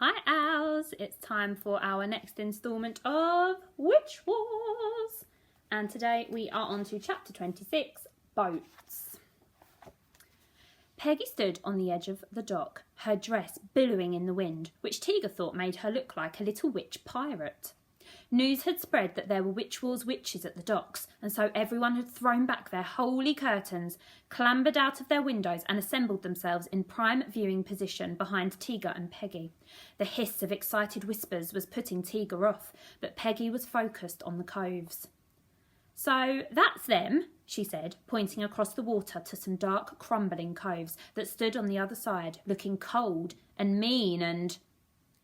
Hi Owls, it's time for our next instalment of Witch Wars. And today we are on to chapter 26, Boats. Peggy stood on the edge of the dock, her dress billowing in the wind, which Tiga thought made her look like a little witch pirate. News had spread that there were Witch Wars witches at the docks, and so everyone had thrown back their holy curtains, clambered out of their windows and assembled themselves in prime viewing position behind Tiga and Peggy. The hiss of excited whispers was putting Tiga off, but Peggy was focused on the coves. "So that's them," she said, pointing across the water to some dark, crumbling coves that stood on the other side, looking cold and mean and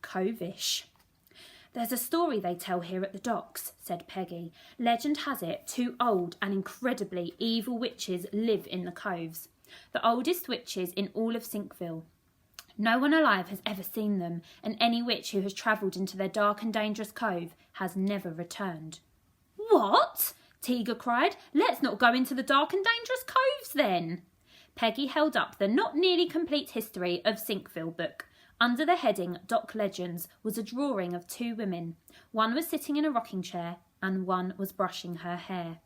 covish. "There's a story they tell here at the docks," said Peggy. "Legend has it 2 old and incredibly evil witches live in the coves. The oldest witches in all of Sinkville. No one alive has ever seen them, and any witch who has travelled into their dark and dangerous cove has never returned." "What?" Tiga cried. "Let's not go into the dark and dangerous coves then." Peggy held up the not nearly complete history of Sinkville book. Under the heading Dock Legends was a drawing of 2 women. One was sitting in a rocking chair and one was brushing her hair.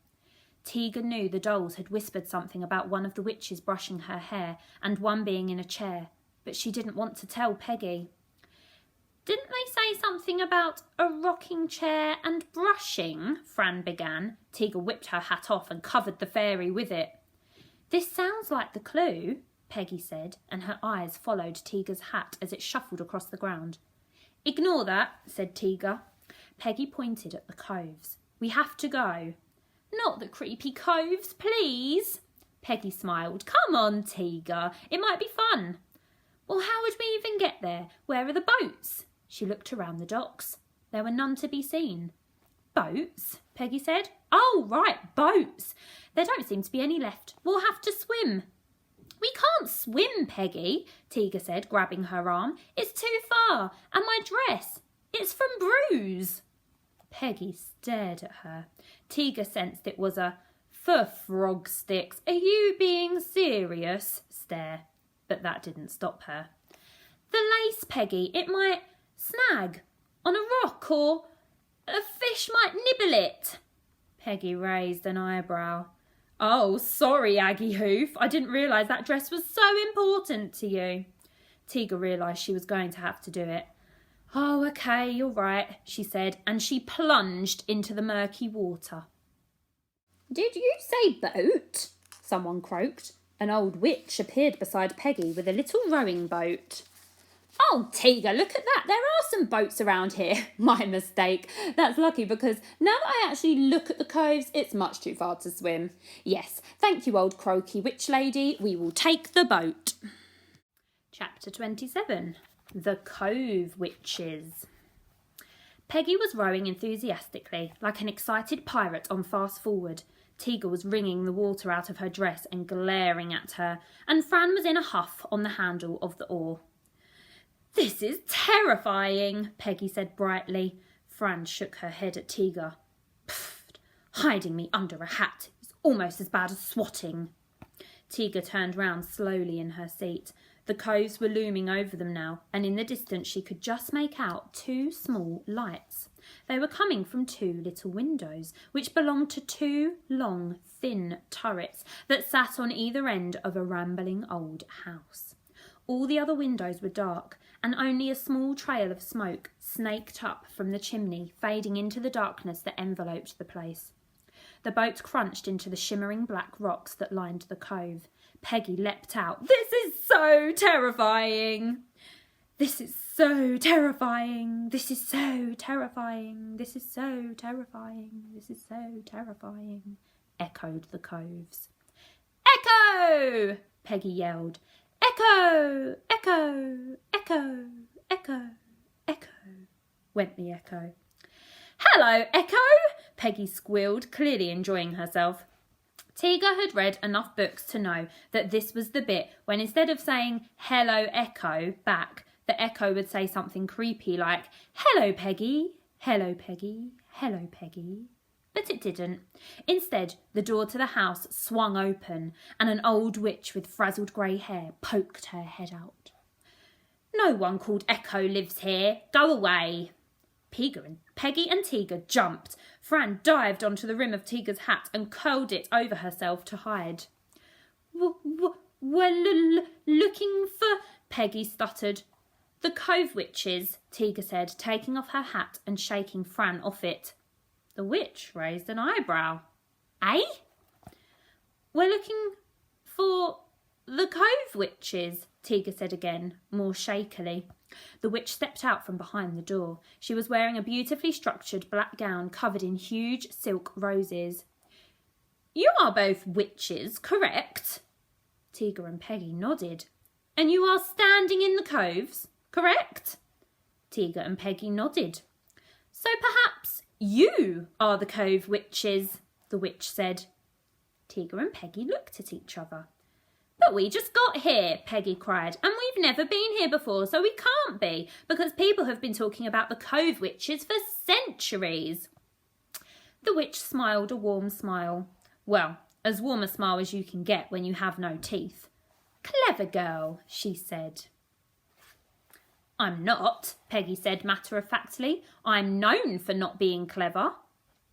Tiga knew the dolls had whispered something about one of the witches brushing her hair and one being in a chair, but she didn't want to tell Peggy. "Didn't they say something about a rocking chair and brushing?" Fran began. Tiga whipped her hat off and covered the fairy with it. "This sounds like the clue," Peggy said, and her eyes followed Tiga's hat as it shuffled across the ground. "Ignore that," said Tiga. Peggy pointed at the coves. "We have to go." "Not the creepy coves, please." Peggy smiled. "Come on, Tiga. It might be fun." "Well, how would we even get there? Where are the boats?" She looked around the docks. There were none to be seen. "Boats?" Peggy said. "Oh, right, boats. There don't seem to be any left. We'll have to swim." "We can't swim, Peggy," Tiga said, grabbing her arm. "It's too far. And my dress. It's from Bruise." Peggy stared at her. Tiga sensed it was a "for frog sticks, are you being serious?" stare. But that didn't stop her. "The lace, Peggy, it might snag on a rock or a fish might nibble it." Peggy raised an eyebrow. "Oh, sorry, Aggie Hoof. I didn't realise that dress was so important to you." Tiga realised she was going to have to do it. "Oh, OK, you're right," she said, and she plunged into the murky water. "Did you say boat?" someone croaked. An old witch appeared beside Peggy with a little rowing boat. "Oh, Tiga, look at that. There are some boats around here." "My mistake. That's lucky because now that I actually look at the coves, it's much too far to swim." "Yes, thank you, old croaky witch lady. We will take the boat." Chapter 27. The Cove Witches. Peggy was rowing enthusiastically, like an excited pirate on fast forward. Tiga was wringing the water out of her dress and glaring at her, and Fran was in a huff on the handle of the oar. "This is terrifying," Peggy said brightly. Fran shook her head at Tiga. "Pfft, hiding me under a hat is almost as bad as swatting." Tiga turned round slowly in her seat. The coves were looming over them now, and in the distance she could just make out 2 small lights. They were coming from 2 little windows, which belonged to 2 long, thin turrets that sat on either end of a rambling old house. All the other windows were dark, and only a small trail of smoke snaked up from the chimney, fading into the darkness that enveloped the place. The boat crunched into the shimmering black rocks that lined the cove. Peggy leapt out. "This is so terrifying!" "This is so terrifying! This is so terrifying! This is so terrifying! This is so terrifying!" echoed the coves. "Echo!" Peggy yelled. "Echo! Echo! Echo! Echo! Echo!" went the echo. "Hello, Echo!" Peggy squealed, clearly enjoying herself. Tiga had read enough books to know that this was the bit when instead of saying "hello, Echo" back, the echo would say something creepy like "hello, Peggy, hello, Peggy, hello, Peggy." But it didn't. Instead, the door to the house swung open and an old witch with frazzled grey hair poked her head out. No one called Echo lives here. Go away. Peggy and Tiga jumped. Fran dived onto the rim of Tiga's hat and curled it over herself to hide. Looking for... Peggy stuttered. The Cove witches, Tiga said, taking off her hat and shaking Fran off it. The witch raised an eyebrow. Eh? We're looking for the Cove witches, Tiga said again, more shakily. The witch stepped out from behind the door. She was wearing a beautifully structured black gown covered in huge silk roses. You are both witches, correct? Tiga and Peggy nodded. And you are standing in the coves, correct? Tiga and Peggy nodded. So perhaps you are the Cove witches, the witch said. Tiga and Peggy looked at each other. But we just got here, Peggy cried, and we've never been here before, so we can't be, because people have been talking about the Cove witches for centuries. The witch smiled a warm smile. Well, as warm a smile as you can get when you have no teeth. Clever girl, she said. I'm not, Peggy said matter-of-factly. I'm known for not being clever.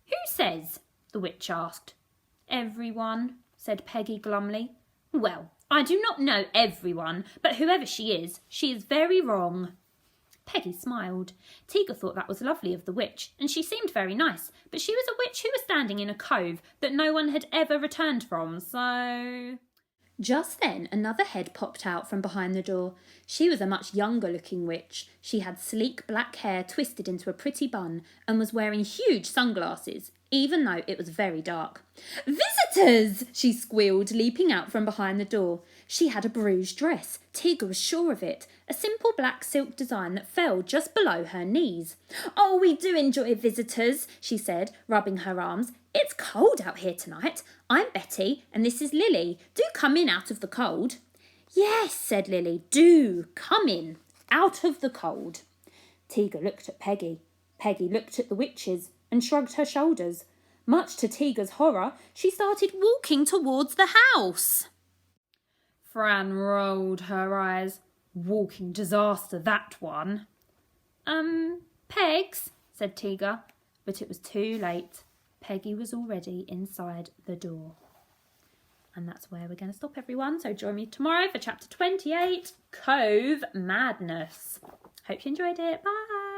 Who says? The witch asked. Everyone, said Peggy glumly. Well, I do not know everyone, but whoever she is very wrong. Peggy smiled. Tiga thought that was lovely of the witch, and she seemed very nice, but she was a witch who was standing in a cove that no one had ever returned from, so... Just then another head popped out from behind the door. She was a much younger-looking witch. She had sleek black hair twisted into a pretty bun and was wearing huge sunglasses, even though it was very dark. Visitors! She squealed, leaping out from behind the door. She had a bruised dress. Tiga was sure of it. A simple black silk design that fell just below her knees. Oh, we do enjoy visitors, she said, rubbing her arms. It's cold out here tonight. I'm Betty, and this is Lily. Do come in out of the cold. Yes, said Lily. Do come in out of the cold. Tiga looked at Peggy. Peggy looked at the witches and shrugged her shoulders. Much to Tiga's horror, she started walking towards the house. Fran rolled her eyes. Walking disaster, that one. Pegs, said Tiga, but it was too late. Peggy was already inside the door. And that's where we're going to stop, everyone. So join me tomorrow for chapter 28, Cove Madness. Hope you enjoyed it. Bye.